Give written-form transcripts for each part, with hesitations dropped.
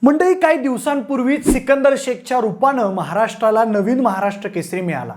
मंडळी, काही दिवसांपूर्वीच सिकंदर शेखच्या रूपानं महाराष्ट्राला नवीन महाराष्ट्र केसरी मिळाला.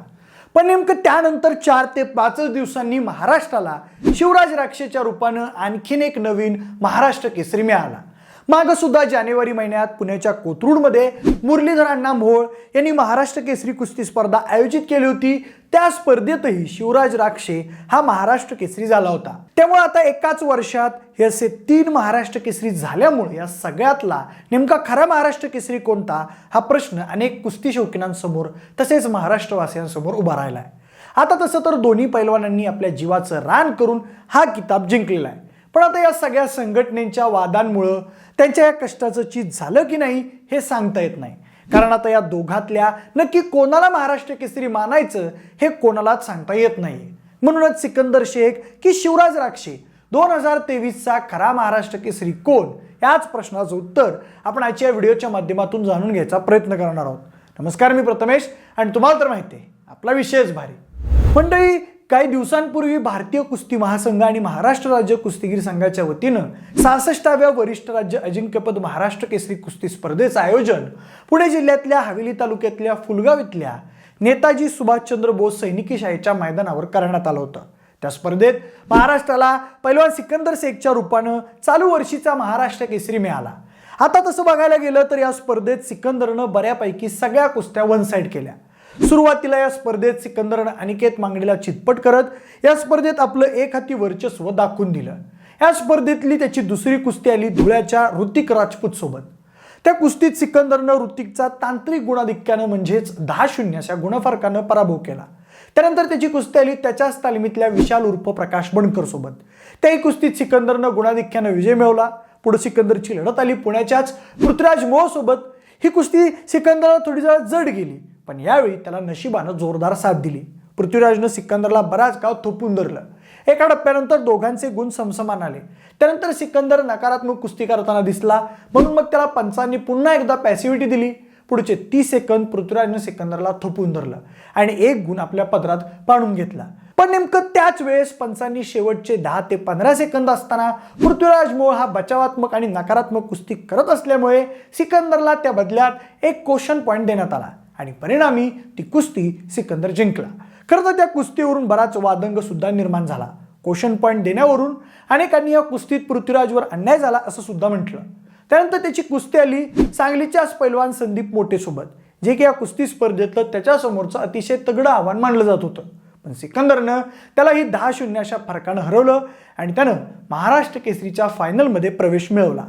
पण नेमकं त्यानंतर 4 ते 5 दिवसांनी महाराष्ट्राला शिवराज राक्षेच्या रूपानं आणखीन एक नवीन महाराष्ट्र केसरी मिळाला. मागं सुद्धा जानेवारी महिन्यात पुण्याच्या कोथरूडमध्ये मुरलीधर अण्णा मोहोळ यांनी महाराष्ट्र केसरी कुस्ती स्पर्धा आयोजित केली होती. त्या स्पर्धेतही शिवराज राक्षे हा महाराष्ट्र केसरी झाला होता. त्यामुळे आता एकाच वर्षात हे असे 3 महाराष्ट्र केसरी झाल्यामुळे या सगळ्यातला नेमका खरा महाराष्ट्र केसरी कोणता हा प्रश्न अनेक कुस्ती शौकीनांसमोर तसेच महाराष्ट्रवासियांसमोर उभा राहिला आहे. आता तसं तर दोन्ही पैलवानांनी आपल्या जीवाचं रान करून हा किताब जिंकलेला आहे. पण आता या सगळ्या संघटनेच्या वादांमुळं त्यांच्या या कष्टाचं चीज झालं की नाही हे सांगता येत नाही. कारण आता या दोघातल्या नक्की कोणाला महाराष्ट्र केसरी मानायचं हे कोणालाच सांगता येत नाही. म्हणूनच सिकंदर शेख की शिवराज राक्षे 2023चा खरा महाराष्ट्र केसरी कोण, याच प्रश्नाचं उत्तर आपण आजच्या व्हिडिओच्या माध्यमातून जाणून घ्यायचा प्रयत्न करणार आहोत. नमस्कार, मी प्रथमेश आणि तुम्हाला तर माहिती आहे आपला विषयच भारी. मंडळी, काही दिवसांपूर्वी भारतीय कुस्ती महासंघ आणि महाराष्ट्र राज्य कुस्तीगीर संघाच्या वतीनं 66व्या वरिष्ठ राज्य अजिंक्यपद महाराष्ट्र केसरी कुस्ती स्पर्धेचं आयोजन पुणे जिल्ह्यातल्या हवेली तालुक्यातल्या फुलगाव इथल्या नेताजी सुभाषचंद्र बोस सैनिकी शाळेच्या मैदानावर करण्यात आलं होतं. त्या स्पर्धेत महाराष्ट्राला पैलवान सिकंदर शेखच्या रूपानं चालू वर्षीचा महाराष्ट्र केसरी मिळाला. आता तसं बघायला गेलं तर या स्पर्धेत सिकंदरनं बऱ्यापैकी सगळ्या कुस्त्या वन साईड केल्या. सुरुवातीला या स्पर्धेत सिकंदरनं अनिकेत मांगडेला चितपट करत या स्पर्धेत आपलं एक हाती वर्चस्व दाखवून दिलं. या स्पर्धेतली त्याची दुसरी कुस्ती आली धुळ्याच्या ऋतिक राजपूत सोबत. त्या कुस्तीत सिकंदरनं ऋतिकचा तांत्रिक गुणाधिक्यानं म्हणजेच 10-0 अशा गुणफरकानं पराभव केला. त्यानंतर त्याची कुस्ती आली त्याच्याच तालमीतल्या विशाल उर्फ प्रकाश बंडकर सोबत. त्याही कुस्तीत सिकंदरनं गुणाधिक्यानं विजय मिळवला. पुढे सिकंदरची लढत आली पुण्याच्याच पृथ्वीराज मोहोळ सोबत. ही कुस्ती सिकंदरला थोडी जड गेली, पण यावेळी त्याला नशिबानं जोरदार साथ दिली. पृथ्वीराजनं सिकंदरला बराच काळ थोपून धरलं. एका टप्प्यानंतर दोघांचे गुण समसमान आले. त्यानंतर सिकंदर नकारात्मक कुस्ती करताना दिसला, म्हणून मग त्याला पंचांनी पुन्हा एकदा पॅसिव्हिटी दिली. पुढचे 30 सेकंद पृथ्वीराजनं सिकंदरला थोपून धरलं आणि 1 गुण आपल्या पदरात पाडून घेतला. पण नेमकं त्याच वेळेस पंचांनी शेवटचे 10 ते 15 सेकंद असताना पृथ्वीराज मोहोळ हा बचावात्मक आणि नकारात्मक कुस्ती करत असल्यामुळे सिकंदरला त्या बदल्यात एक क्वेश्चन पॉईंट देण्यात आला आणि परिणामी ती कुस्ती सिकंदर जिंकला. खरं तर त्या कुस्तीवरून बराच वादंग सुद्धा निर्माण झाला. क्वेश्चन पॉईंट देण्यावरून अनेकांनी या कुस्तीत पृथ्वीराजवर अन्याय झाला असं सुद्धा म्हटलं. त्यानंतर त्याची कुस्ती आली सांगलीच्याच पैलवान संदीप मोटे सोबत, जे की या कुस्ती स्पर्धेतलं त्याच्यासमोरचं अतिशय तगडं आव्हान मानलं जात होतं. पण सिकंदरनं त्याला ही 10-0 अशा फरकानं हरवलं आणि त्यानं महाराष्ट्र केसरीच्या फायनलमध्ये प्रवेश मिळवला.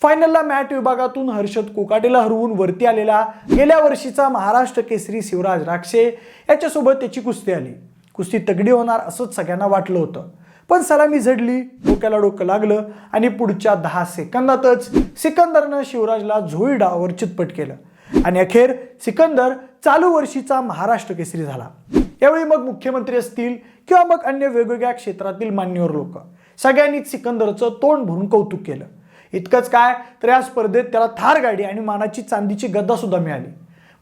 फायनलला मॅट विभागातून हर्षद कोकाटेला हरवून वरती आलेला गेल्या वर्षीचा महाराष्ट्र केसरी शिवराज राक्षे याच्यासोबत त्याची कुस्ती आली. कुस्ती तगडी होणार असंच सगळ्यांना वाटलं होतं, पण सलामी झडली, डोक्याला डोकं लागलं आणि पुढच्या 10 सेकंदातच सिकंदरनं शिवराजला झोळी डावावर चितपट केलं आणि अखेर सिकंदर चालू वर्षीचा महाराष्ट्र केसरी झाला. यावेळी मग मुख्यमंत्री असतील किंवा मग अन्य वेगवेगळ्या क्षेत्रातील मान्यवर लोक सगळ्यांनीच सिकंदरचं तोंड भरून कौतुक केलं. इतकंच काय तर या स्पर्धेत त्याला थार गाडी आणि मानाची चांदीची गदा सुद्धा मिळाली.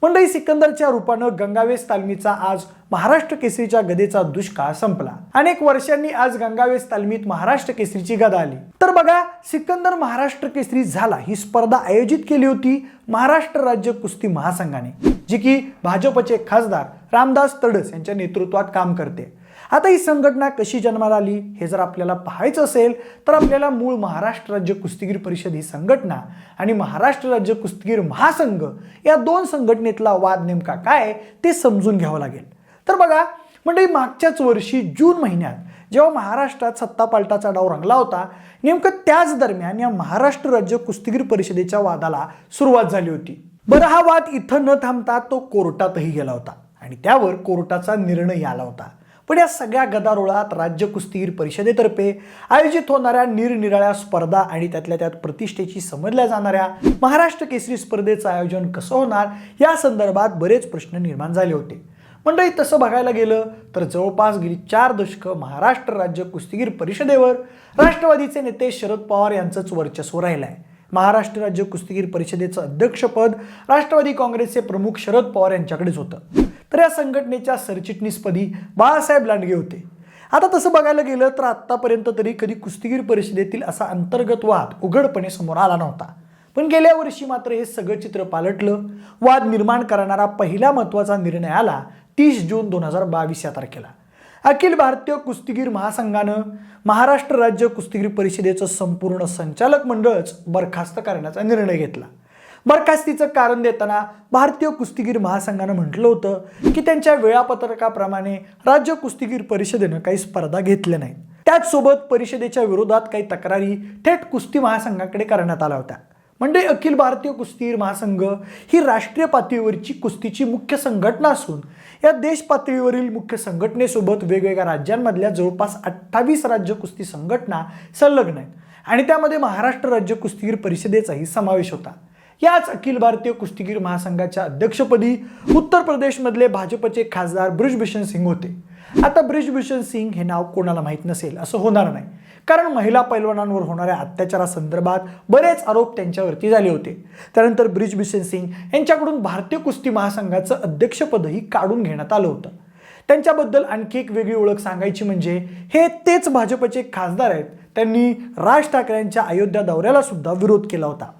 मंडळी, सिकंदरच्या रूपानं गंगावेस तालमीचा आज महाराष्ट्र केसरीच्या गदेचा दुष्काळ संपला. अनेक वर्षांनी आज गंगावेस तालमीत महाराष्ट्र केसरीची गदा आली. तर बघा, सिकंदर महाराष्ट्र केसरी झाला ही स्पर्धा आयोजित केली होती महाराष्ट्र राज्य कुस्ती महासंघाने, जी की भाजपचे खासदार रामदास तडस यांच्या नेतृत्वात काम करते. आता ही संघटना कशी जन्माला आली हे जर आपल्याला पाहायचं असेल तर आपल्याला मूळ महाराष्ट्र राज्य कुस्तीगीर परिषद ही संघटना आणि महाराष्ट्र राज्य कुस्तीगीर महासंघ या 2 संघटनेतला वाद नेमका काय ते समजून घ्यावं लागेल. तर बघा म्हणजे मागच्याच वर्षी जून महिन्यात जेव्हा महाराष्ट्रात सत्तापालटाचा डाव रंगला होता, नेमकं त्याच दरम्यान या महाराष्ट्र राज्य कुस्तीगीर परिषदेच्या वादाला सुरुवात झाली होती. बरं, हा वाद इथं न थांबता तो कोर्टातही गेला होता आणि त्यावर कोर्टाचा निर्णय आला होता. पण या सगळ्या गदारोळात राज्य कुस्तीगीर परिषदेतर्फे आयोजित होणाऱ्या निरनिराळ्या स्पर्धा आणि त्यातल्या त्यात प्रतिष्ठेची समजल्या जाणाऱ्या महाराष्ट्र केसरी स्पर्धेचं आयोजन कसं होणार या संदर्भात बरेच प्रश्न निर्माण झाले होते. मंडळी, तसं बघायला गेलं तर जवळपास गेली 4 दशकं महाराष्ट्र राज्य कुस्तीगीर परिषदेवर राष्ट्रवादीचे नेते शरद पवार यांचंच वर्चस्व राहिलं आहे. महाराष्ट्र राज्य कुस्तीगीर परिषदेचं अध्यक्षपद राष्ट्रवादी काँग्रेसचे प्रमुख शरद पवार यांच्याकडेच होतं. तर या संघटनेच्या सरचिटणीसपदी बाळासाहेब लांडगे होते. आता तसं बघायला गेलं तर आत्तापर्यंत तरी कधी कुस्तीगीर परिषदेतील असा अंतर्गत वाद उघडपणे समोर आला नव्हता. पण गेल्या वर्षी मात्र हे सगळं चित्र पालटलं. वाद निर्माण करणारा पहिला महत्त्वाचा निर्णय आला 30 जून 2022 या तारखेला. अखिल भारतीय कुस्तीगीर महासंघानं महाराष्ट्र राज्य कुस्तीगीर परिषदेचं संपूर्ण संचालक मंडळच बरखास्त करण्याचा निर्णय घेतला. बरखास्तीचं कारण देताना भारतीय कुस्तीगीर महासंघानं म्हटलं होतं की त्यांच्या वेळापत्रकाप्रमाणे राज्य कुस्तीगीर परिषदेनं काही स्पर्धा घेतल्या नाहीत. त्याचसोबत परिषदेच्या विरोधात काही तक्रारी थेट कुस्ती महासंघाकडे करण्यात आल्या होत्या. म्हणजे अखिल भारतीय कुस्तीगीर महासंघ ही राष्ट्रीय पातळीवरची कुस्तीची मुख्य संघटना असून या देश पातळीवरील मुख्य संघटनेसोबत वेगवेगळ्या राज्यांमधल्या जवळपास 28 राज्य कुस्ती संघटना संलग्न आहेत आणि त्यामध्ये महाराष्ट्र राज्य कुस्तीगीर परिषदेचाही समावेश होता. याच अखिल भारतीय कुस्तीगीर महासंघाच्या अध्यक्षपदी उत्तर प्रदेशमधले भाजपचे खासदार बृजभूषण सिंग होते. आता बृजभूषण सिंग हे नाव कोणाला माहीत नसेल असं होणार नाही, कारण महिला पैलवानांवर होणाऱ्या अत्याचारासंदर्भात बरेच आरोप त्यांच्यावरती झाले होते. त्यानंतर बृजभूषण सिंग यांच्याकडून भारतीय कुस्ती महासंघाचं अध्यक्षपदही काढून घेण्यात आलं होतं. त्यांच्याबद्दल आणखी एक वेगळी ओळख सांगायची म्हणजे हे तेच भाजपचे खासदार आहेत. त्यांनी राज ठाकरेंच्या अयोध्या दौऱ्याला सुद्धा विरोध केला होता.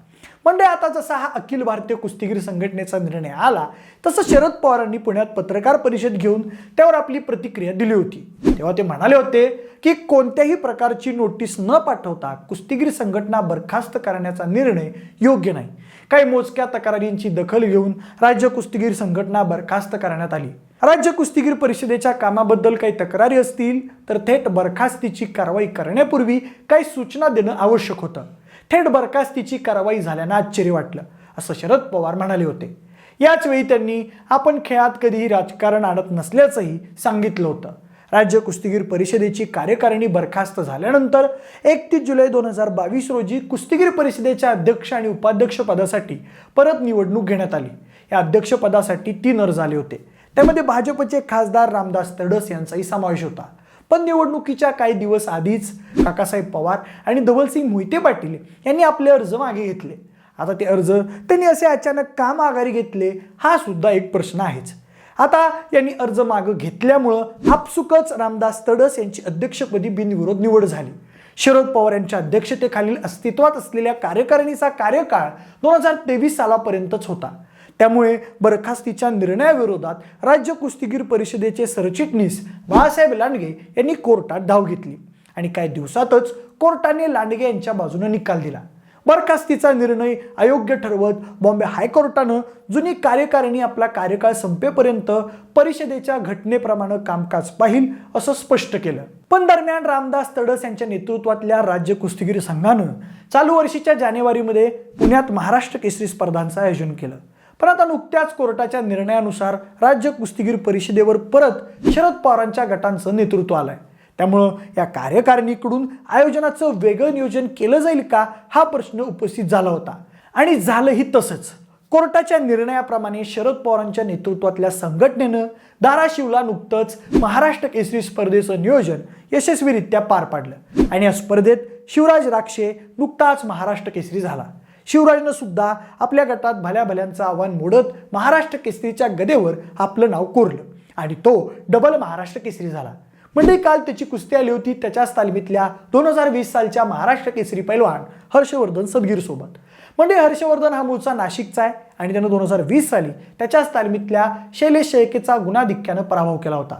म्हणजे आता जसा हा अखिल भारतीय कुस्तीगीर संघटनेचा निर्णय आला तसं शरद पवारांनी पुण्यात पत्रकार परिषद घेऊन त्यावर आपली प्रतिक्रिया दिली होती. तेव्हा ते म्हणाले होते की कोणत्याही प्रकारची नोटीस न पाठवता कुस्तीगीर संघटना बरखास्त करण्याचा निर्णय योग्य नाही. काही मोजक्या तक्रारींची दखल घेऊन राज्य कुस्तीगीर संघटना बरखास्त करण्यात आली. राज्य कुस्तीगीर परिषदेच्या कामाबद्दल काही तक्रारी असतील तर थेट बरखास्तीची कारवाई करण्यापूर्वी काही सूचना देणं आवश्यक होतं. थेट बरखास्तीची कारवाई झाल्यानं आश्चर्य वाटलं असं शरद पवार म्हणाले होते. याच वेळी त्यांनी आपण खेळात कधीही राजकारण आणत नसल्याचंही सांगितलं होतं. राज्य कुस्तीगीर परिषदेची कार्यकारिणी बरखास्त झाल्यानंतर 31 जुलै 2022 रोजी कुस्तीगीर परिषदेच्या अध्यक्ष आणि उपाध्यक्ष पदासाठी परत निवडणूक घेण्यात आली. या अध्यक्षपदासाठी 3 अर्ज आले होते. त्यामध्ये भाजपचे खासदार रामदास तडस यांचाही समावेश होता. पण निवडणुकीच्या काही दिवस आधीच काकासाहेब पवार आणि धवलसिंग मोहिते पाटील यांनी आपले अर्ज मागे घेतले. आता ते अर्ज त्यांनी असे अचानक का माघारी घेतले हा सुद्धा एक प्रश्न आहेच. आता यांनी अर्ज मागे घेतल्यामुळं आपसुकच रामदास तडस यांची अध्यक्षपदी बिनविरोध निवड झाली. शरद पवार यांच्या अध्यक्षतेखालील अस्तित्वात असलेल्या कार्यकारिणीचा कार्यकाळ 2023 सालापर्यंतच होता. त्यामुळे बरखास्तीच्या निर्णयाविरोधात राज्य कुस्तीगीर परिषदेचे सरचिटणीस बाळासाहेब लांडगे यांनी कोर्टात धाव घेतली आणि काही दिवसातच कोर्टाने लांडगे यांच्या बाजूने निकाल दिला. बरखास्तीचा निर्णय अयोग्य ठरवत बॉम्बे हायकोर्टानं जुनी कार्यकारिणी आपला कार्यकाळ संपेपर्यंत परिषदेच्या घटनेप्रमाणे कामकाज पाहिल असं स्पष्ट केलं. पण दरम्यान रामदास तडस यांच्या नेतृत्वातल्या राज्य कुस्तीगीर संघानं चालू वर्षीच्या जानेवारीमध्ये पुण्यात महाराष्ट्र केसरी स्पर्धांचं आयोजन केलं. पण आता नुकत्याच कोर्टाच्या निर्णयानुसार राज्य कुस्तीगीर परिषदेवर परत शरद पवारांच्या गटांचं नेतृत्व आलंय. त्यामुळं या कार्यकारिणीकडून आयोजनाचं वेगळं नियोजन केलं जाईल का हा प्रश्न उपस्थित झाला होता आणि झालंही तसंच. कोर्टाच्या निर्णयाप्रमाणे शरद पवारांच्या नेतृत्वातल्या संघटनेनं धाराशिवला नुकतंच महाराष्ट्र केसरी स्पर्धेचं नियोजन यशस्वीरित्या पार पाडलं आणि या स्पर्धेत शिवराज राक्षे नुकताच महाराष्ट्र केसरी झाला. शिवराजनं सुद्धा आपल्या गटात भल्यांचं आव्हान मोडत महाराष्ट्र केसरीच्या गदेवर आपलं नाव कोरलं आणि तो डबल महाराष्ट्र केसरी झाला. म्हणजे काल त्याची कुस्ती आली होती त्याच्याच तालमीतल्या 2020 सालच्या महाराष्ट्र केसरी पैलवान हर्षवर्धन सदगीर सोबत. म्हणजे हर्षवर्धन हा मूळचा नाशिकचा आहे आणि त्यानं 2020 साली त्याच्याच तालमीतल्या शैलेश शेळकेचा गुणाधिक्यानं पराभव केला होता.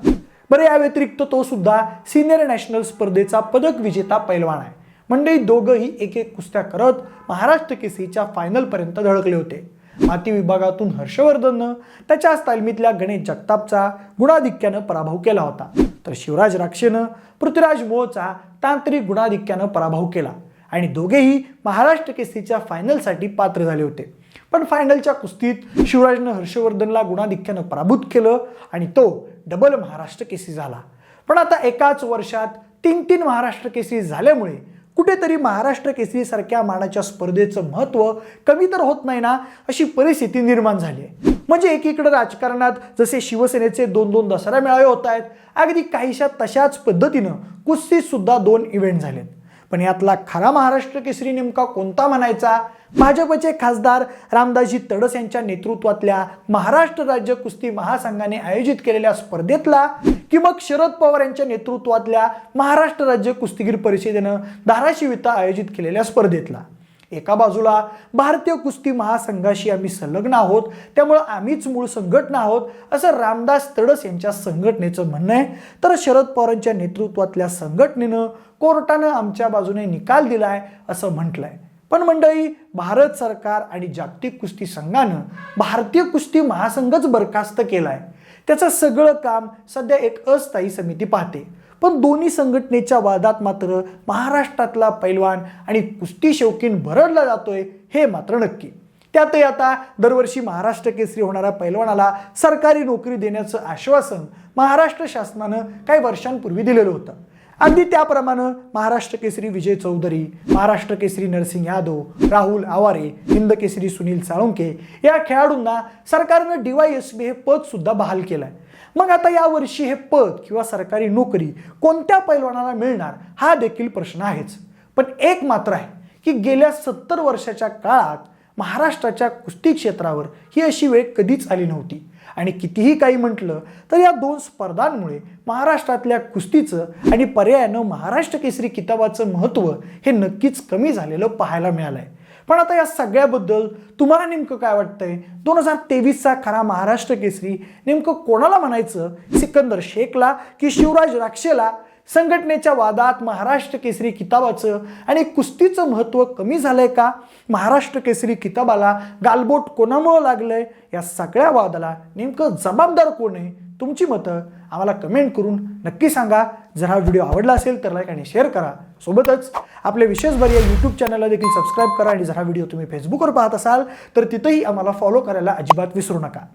बरं, या व्यतिरिक्त तो सुद्धा सिनियर नॅशनल स्पर्धेचा पदक विजेता पैलवान आहे. म्हणजे दोघंही एक एक कुस्त्या करत महाराष्ट्र केसरीच्या फायनलपर्यंत धडकले होते. माती विभागातून हर्षवर्धननं त्याच्याच तालमीतल्या गणेश जगतापचा गुणाधिक्यानं पराभव केला होता, तर शिवराज राक्षेनं पृथ्वीराज मोळचा तांत्रिक गुणाधिक्यानं पराभव केला आणि दोघेही महाराष्ट्र केसरीच्या फायनलसाठी पात्र झाले होते. पण फायनलच्या कुस्तीत शिवराजनं हर्षवर्धनला गुणाधिक्यानं पराभूत केलं आणि तो डबल महाराष्ट्र केसरी झाला. पण आता एकाच वर्षात 3 महाराष्ट्र केसरी झाल्यामुळे कुठेतरी महाराष्ट्र केसरी सारख्या मानाच्या स्पर्धेचं महत्त्व कमी तर होत नाही ना अशी परिस्थिती निर्माण झाली आहे. म्हणजे एकीकडे राजकारणात जसे शिवसेनेचे 2 दसरा मेळावे होत आहेत, अगदी काहीशा तशाच पद्धतीनं कुस्तीत सुद्धा 2 इव्हेंट झालेत. पण यातला खरा महाराष्ट्र केसरी नेमका कोणता म्हणायचा? भाजपचे खासदार रामदासजी तडस यांच्या नेतृत्वातल्या महाराष्ट्र राज्य कुस्ती महासंघाने आयोजित केलेल्या स्पर्धेतला की मग शरद पवार यांच्या नेतृत्वातल्या महाराष्ट्र राज्य कुस्तीगीर परिषदेनं धाराशिव इथं आयोजित केलेल्या स्पर्धेतला? एका बाजूला भारतीय कुस्ती महासंघाशी आम्ही संलग्न आहोत, त्यामुळे आम्हीच मूळ संघटना आहोत असं रामदास तडस यांच्या संघटनेचं म्हणणं आहे, तर शरद पवारांच्या नेतृत्वातल्या संघटनेनं कोर्टानं आमच्या बाजूने निकाल दिलाय असं म्हटलंय. पण मंडळी, भारत सरकार आणि जागतिक कुस्ती संघानं भारतीय कुस्ती महासंघच बरखास्त केलाय. त्याचं सगळं काम सध्या एक अस्थायी समिती पाहते. पण दोन्ही संघटनेच्या वादात मात्र महाराष्ट्रातला पैलवान आणि कुस्ती शौकीन भरडला जातोय हे मात्र नक्की. त्यातही आता दरवर्षी महाराष्ट्र केसरी होणाऱ्या पैलवानाला सरकारी नोकरी देण्याचं आश्वासन महाराष्ट्र शासनानं काही वर्षांपूर्वी दिलेलं होतं. अगदी त्याप्रमाणे महाराष्ट्र केसरी विजय चौधरी, महाराष्ट्र केसरी नरसिंग यादव, राहुल आवारे, हिंद केसरी सुनील साळुंके या खेळाडूंना सरकारनं DYSP हे पद सुद्धा बहाल केलंय. मग आता यावर्षी हे पद किंवा सरकारी नोकरी कोणत्या पैलवानाला मिळणार हा देखील प्रश्न आहेच. पण एक मात्र आहे की गेल्या 70 वर्षाच्या काळात महाराष्ट्राच्या कुस्ती क्षेत्रावर ही अशी वेळ कधीच आली नव्हती. आणि कितीही काही म्हटलं तर या दोन स्पर्धांमुळे महाराष्ट्रातल्या कुस्तीचं आणि पर्यायानं महाराष्ट्र केसरी किताबाचं महत्त्व हे नक्कीच कमी झालेलं पाहायला मिळालंय. पण आता या सगळ्याबद्दल तुम्हाला नेमकं काय वाटतंय? 2023चा खरा महाराष्ट्र केसरी नेमकं कोणाला म्हणायचं? सिकंदर शेखला की शिवराज राक्षेला? संघटनेच्या वादात महाराष्ट्र केसरी किताबाचं आणि कुस्तीचं महत्त्व कमी झालंय का? महाराष्ट्र केसरी किताबाला गालबोट कोणामुळं लागलंय? या सगळ्या वादाला नेमकं जबाबदार कोण आहे? तुमची मतं आम्हाला कमेंट करून नक्की सांगा. जर हा व्हिडिओ आवडला असेल तर लाईक आणि शेअर करा. सोबतच आपले विशेष बरी या यूट्यूब चॅनलला देखील सबस्क्राईब करा. आणि जर हा व्हिडिओ तुम्ही फेसबुकवर पाहत असाल तर तिथंही आम्हाला फॉलो करायला अजिबात विसरू नका.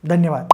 धन्यवाद.